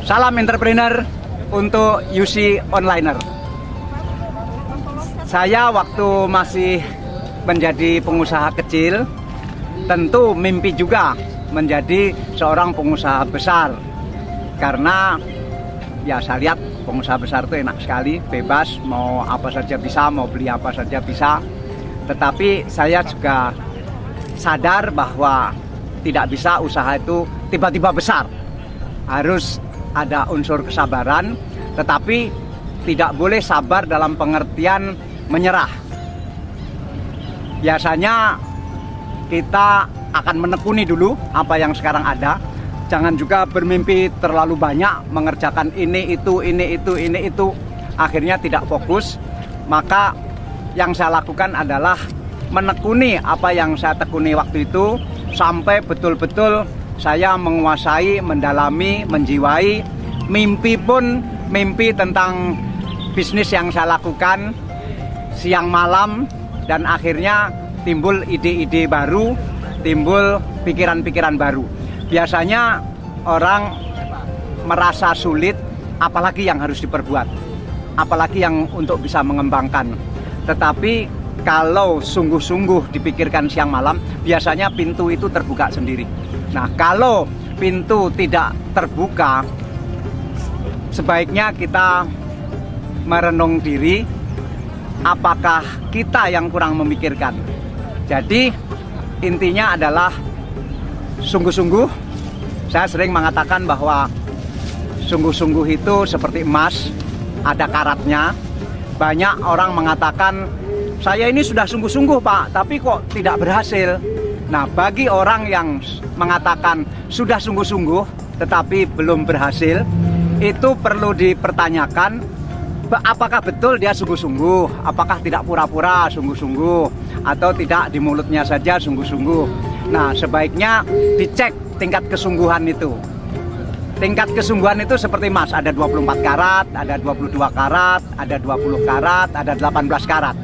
Salam entrepreneur untuk UC Onliner. Saya waktu masih menjadi pengusaha kecil, tentu mimpi juga menjadi seorang pengusaha besar. Karena ya saya lihat pengusaha besar itu enak sekali, bebas, mau apa saja bisa, mau beli apa saja bisa. Tetapi saya juga sadar bahwa tidak bisa usaha itu tiba-tiba besar. Harus ada unsur kesabaran, tetapi tidak boleh sabar dalam pengertian menyerah. Biasanya kita akan menekuni dulu apa yang sekarang ada. Jangan juga bermimpi terlalu banyak, mengerjakan ini itu. Akhirnya tidak fokus. Maka yang saya lakukan adalah menekuni apa yang saya tekuni waktu itu sampai betul-betul saya menguasai, mendalami, menjiwai. Mimpi pun mimpi tentang bisnis yang saya lakukan siang malam. Dan akhirnya timbul ide-ide baru, timbul pikiran-pikiran baru. Biasanya orang merasa sulit, apalagi yang harus diperbuat, apalagi yang untuk bisa mengembangkan. Tetapi kalau sungguh-sungguh dipikirkan siang malam, biasanya pintu itu terbuka sendiri. Nah, kalau pintu tidak terbuka, sebaiknya kita merenung diri, apakah kita yang kurang memikirkan. Jadi intinya adalah sungguh-sungguh. Saya sering mengatakan bahwa sungguh-sungguh itu seperti emas, ada karatnya. Banyak orang mengatakan, saya ini sudah sungguh-sungguh Pak, tapi kok tidak berhasil. Nah, bagi orang yang mengatakan sudah sungguh-sungguh tetapi belum berhasil, itu perlu dipertanyakan apakah betul dia sungguh-sungguh, apakah tidak pura-pura sungguh-sungguh, atau tidak di mulutnya saja sungguh-sungguh. Nah, sebaiknya dicek tingkat kesungguhan itu. Tingkat kesungguhan itu seperti emas, ada 24 karat, ada 22 karat, ada 20 karat, ada 18 karat.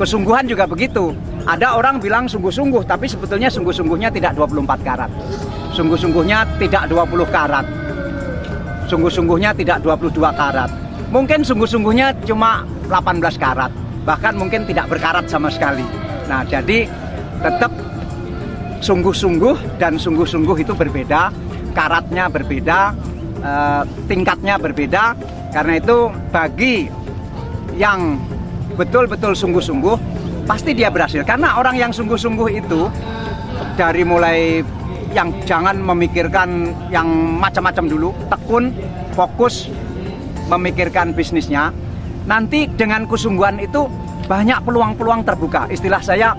Kesungguhan juga begitu. Ada orang bilang sungguh-sungguh, tapi sebetulnya sungguh-sungguhnya tidak 24 karat. Sungguh-sungguhnya tidak 20 karat. Sungguh-sungguhnya tidak 22 karat. Mungkin sungguh-sungguhnya cuma 18 karat. Bahkan mungkin tidak berkarat sama sekali. Nah, jadi tetap sungguh-sungguh dan sungguh-sungguh itu berbeda. Karatnya berbeda, tingkatnya berbeda. Karena itu bagi yang betul-betul sungguh-sungguh, pasti dia berhasil. Karena orang yang sungguh-sungguh itu dari mulai yang jangan memikirkan yang macam-macam dulu, tekun, fokus memikirkan bisnisnya. Nanti dengan kesungguhan itu banyak peluang-peluang terbuka. Istilah saya,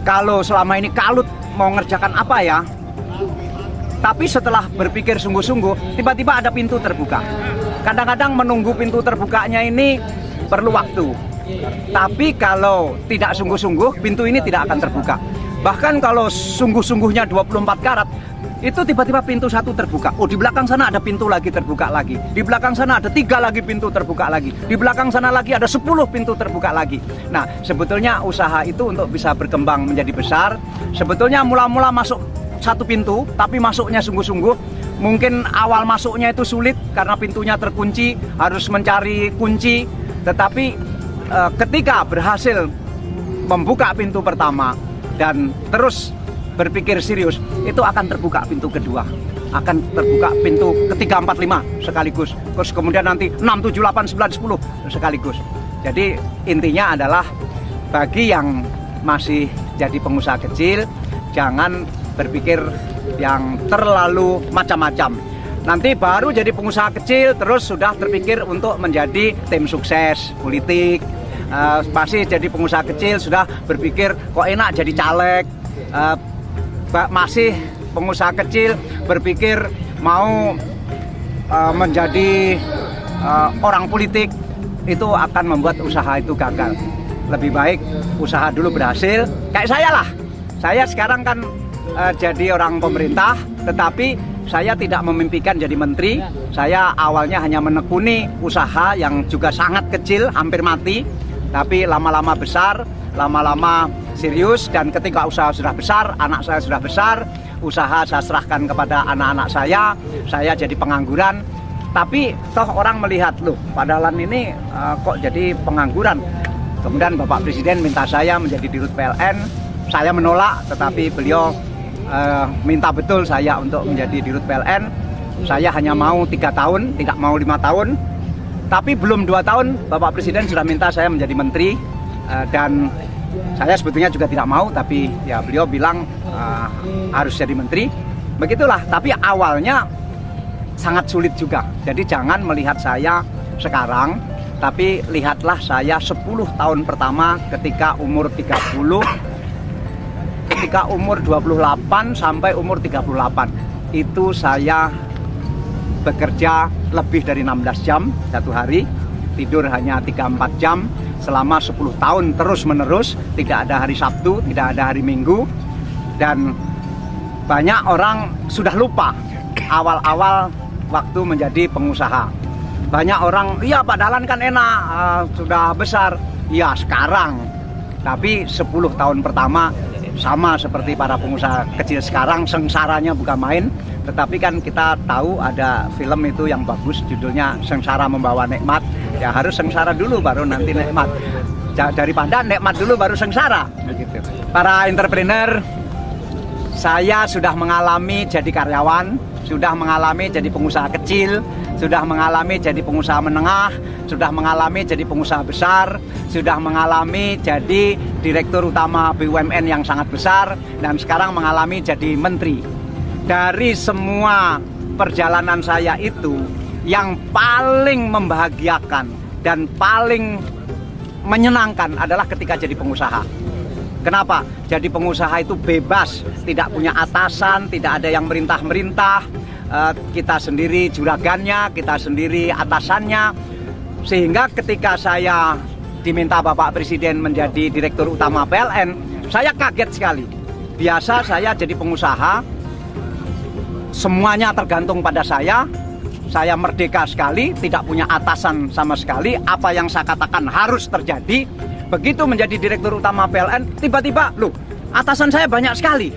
kalau selama ini kalut mau ngerjakan apa ya, tapi setelah berpikir sungguh-sungguh, tiba-tiba ada pintu terbuka. Kadang-kadang menunggu pintu terbukanya ini perlu waktu. Tapi kalau tidak sungguh-sungguh, pintu ini tidak akan terbuka. Bahkan kalau sungguh-sungguhnya 24 karat, itu tiba-tiba pintu satu terbuka. Oh, di belakang sana ada pintu lagi terbuka lagi. Di belakang sana ada 3 lagi pintu terbuka lagi. Di belakang sana lagi ada 10 pintu terbuka lagi. Nah, sebetulnya usaha itu untuk bisa berkembang menjadi besar, sebetulnya mula-mula masuk satu pintu, tapi masuknya sungguh-sungguh. Mungkin awal masuknya itu sulit karena pintunya terkunci, harus mencari kunci. Tetapi ketika berhasil membuka pintu pertama dan terus berpikir serius, itu akan terbuka pintu kedua, akan terbuka pintu ketiga, 4, 5 sekaligus. Terus kemudian nanti 6, 7, 8, 9, 10 sekaligus. Jadi intinya adalah bagi yang masih jadi pengusaha kecil, jangan berpikir yang terlalu macam-macam. Nanti baru jadi pengusaha kecil terus sudah terpikir untuk menjadi tim sukses politik. Masih jadi pengusaha kecil sudah berpikir kok enak jadi caleg. masih pengusaha kecil berpikir mau menjadi orang politik, itu akan membuat usaha itu gagal. Lebih baik usaha dulu berhasil. Kayak saya lah. Saya sekarang kan jadi orang pemerintah, tetapi saya tidak memimpikan jadi menteri. Saya awalnya hanya menekuni usaha yang juga sangat kecil, hampir mati. Tapi lama-lama besar, lama-lama serius. Dan ketika usaha sudah besar, anak saya sudah besar, usaha saya serahkan kepada anak-anak saya jadi pengangguran. Tapi toh orang melihat, loh padahal ini kok jadi pengangguran. Kemudian Bapak Presiden minta saya menjadi Dirut PLN. Saya menolak, tetapi beliau minta betul saya untuk menjadi Dirut PLN. Saya hanya mau 3 tahun, tidak mau 5 tahun. Tapi belum 2 tahun Bapak Presiden sudah minta saya menjadi menteri. Dan saya sebetulnya juga tidak mau, tapi ya beliau bilang harus jadi menteri. Begitulah, tapi awalnya sangat sulit juga. Jadi jangan melihat saya sekarang, tapi lihatlah saya 10 tahun pertama ketika umur 30, ketika umur 28 sampai umur 38. Itu saya bekerja lebih dari 16 jam satu hari, tidur hanya 3-4 jam selama 10 tahun terus menerus, tidak ada hari Sabtu, tidak ada hari Minggu. Dan banyak orang sudah lupa awal-awal waktu menjadi pengusaha. Banyak orang, iya padahal kan enak, sudah besar. Ya sekarang, tapi 10 tahun pertama sama seperti para pengusaha kecil sekarang, sengsaranya bukan main. Tetapi kan kita tahu ada film itu yang bagus, judulnya Sengsara Membawa Nikmat. Ya harus sengsara dulu baru nanti nikmat. Daripada nikmat dulu baru sengsara. Begitu. Para entrepreneur, saya sudah mengalami jadi karyawan, sudah mengalami jadi pengusaha kecil, sudah mengalami jadi pengusaha menengah, sudah mengalami jadi pengusaha besar, sudah mengalami jadi direktur utama BUMN yang sangat besar, dan sekarang mengalami jadi menteri. Dari semua perjalanan saya itu, yang paling membahagiakan dan paling menyenangkan adalah ketika jadi pengusaha. Kenapa? Jadi pengusaha itu bebas, tidak punya atasan, tidak ada yang merintah-merintah. Kita sendiri juragannya, kita sendiri atasannya. Sehingga ketika saya diminta Bapak Presiden menjadi Direktur Utama PLN, saya kaget sekali. Biasa saya jadi pengusaha, semuanya tergantung pada saya merdeka sekali, tidak punya atasan sama sekali. Apa yang saya katakan harus terjadi. Begitu menjadi Direktur Utama PLN, tiba-tiba, loh, atasan saya banyak sekali.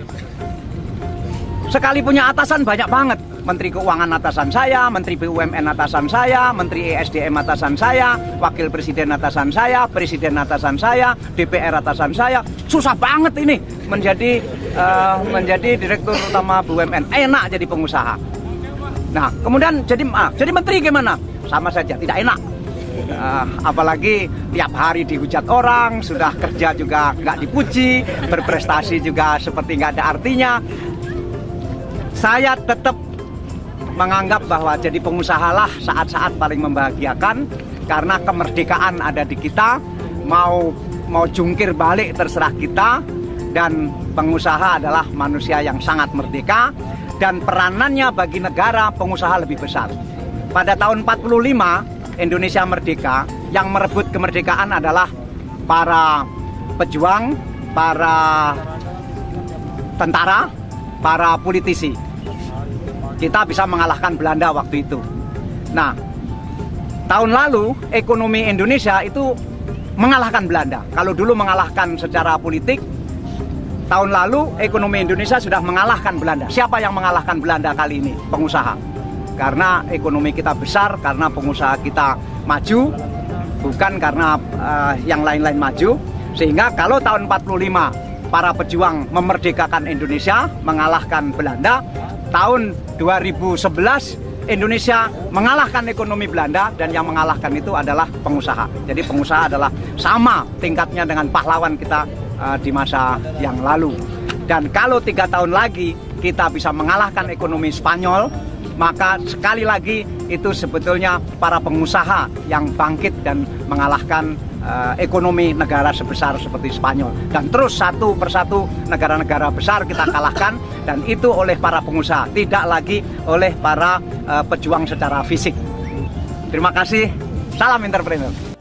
Sekali punya atasan banyak banget. Menteri Keuangan atasan saya, Menteri BUMN atasan saya, Menteri ESDM atasan saya, Wakil Presiden atasan saya, Presiden atasan saya, DPR atasan saya. Susah banget ini menjadi Direktur Utama BUMN. Enak jadi pengusaha. Nah, kemudian jadi menteri gimana? Sama saja, tidak enak. Apalagi tiap hari dihujat orang, sudah kerja juga nggak dipuji, berprestasi juga seperti nggak ada artinya. Saya tetap menganggap bahwa jadi pengusahalah saat-saat paling membahagiakan, karena kemerdekaan ada di kita. Mau jungkir balik terserah kita, dan pengusaha adalah manusia yang sangat merdeka, dan peranannya bagi negara pengusaha lebih besar. Pada tahun 45 Indonesia merdeka, yang merebut kemerdekaan adalah para pejuang, para tentara, para politisi. Kita bisa mengalahkan Belanda waktu itu. Nah, tahun lalu ekonomi Indonesia itu mengalahkan Belanda. Kalau dulu mengalahkan secara politik, tahun lalu ekonomi Indonesia sudah mengalahkan Belanda. Siapa yang mengalahkan Belanda kali ini? Pengusaha. Karena ekonomi kita besar, karena pengusaha kita maju, bukan karena yang lain-lain maju. Sehingga kalau tahun 45 para pejuang memerdekakan Indonesia, mengalahkan Belanda, tahun 2011 Indonesia mengalahkan ekonomi Belanda, dan yang mengalahkan itu adalah pengusaha. Jadi pengusaha adalah sama tingkatnya dengan pahlawan kita di masa yang lalu. Dan kalau 3 tahun lagi kita bisa mengalahkan ekonomi Spanyol, maka sekali lagi itu sebetulnya para pengusaha yang bangkit dan mengalahkan ekonomi negara sebesar seperti Spanyol. Dan terus satu persatu negara-negara besar kita kalahkan, dan itu oleh para pengusaha, tidak lagi oleh para pejuang secara fisik. Terima kasih, salam entrepreneur.